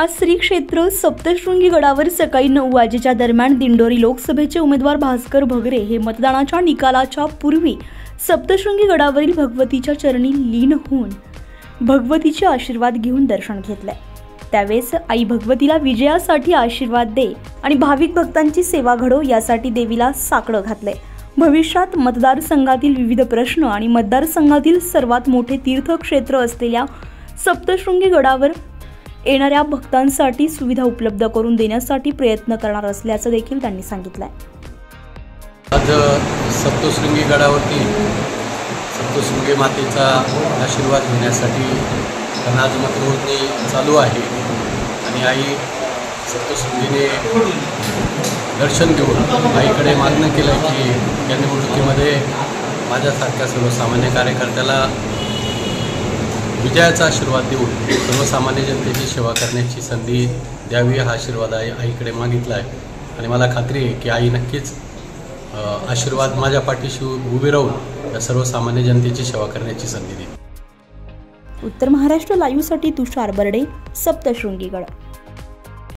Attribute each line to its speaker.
Speaker 1: आज श्री क्षेत्र सप्तशृंगी गडावर सकाळी 9 वाजेच्या दरम्यान दिंडोरी लोकसभेचे उमेदवार भास्कर भगरे हे मतदानाच्या निकालाच्या पूर्वी सप्तशृंगी गडावरील भगवतीच्या चरणी लीन होऊन भगवतीचे आशीर्वाद घेऊन दर्शन घेतले। त्यावेळेस आई भगवतीला विजयासाठी आशीर्वाद दे आणि भाविक भक्तांची सेवा घडो यासाठी देवीला साकडं घातले। भविष्यात मतदारसंघातील विविध प्रश्न आणि मतदारसंघातील सर्वात मोठे तीर्थक्षेत्र असलेल्या सप्तशृंगी गडावर येणाऱ्या भक्तांसाठी सुविधा उपलब्ध करून देण्यासाठी प्रयत्न करणार असल्याचं देखील त्यांनी सांगितलं।
Speaker 2: आज सप्तशृंगी गडावरती सप्तशृंगी मातेचा आशीर्वाद घेण्यासाठी आज मतमोजणी चालू आहे आणि आई सप्तशृंगीने दर्शन घेऊन आईकडे मागणं केलं की या निवडणुकीमध्ये माझ्यासारख्या सर्वसामान्य कार्यकर्त्याला विजयाचा आशीर्वाद देऊन सर्वसामान्य जनतेची सेवा करण्याची संधी द्यावी हा आशीर्वाद आईकडे मागितला आहे आणि मला खात्री आहे की आई नक्कीच आशीर्वाद माझ्या पाठीशी उभी राहून या सर्वसामान्य जनतेची सेवा करण्याची संधी देईल।
Speaker 1: उत्तर महाराष्ट्र लाईव्हसाठी तुषार बर्डे, सप्तशृंगी गड।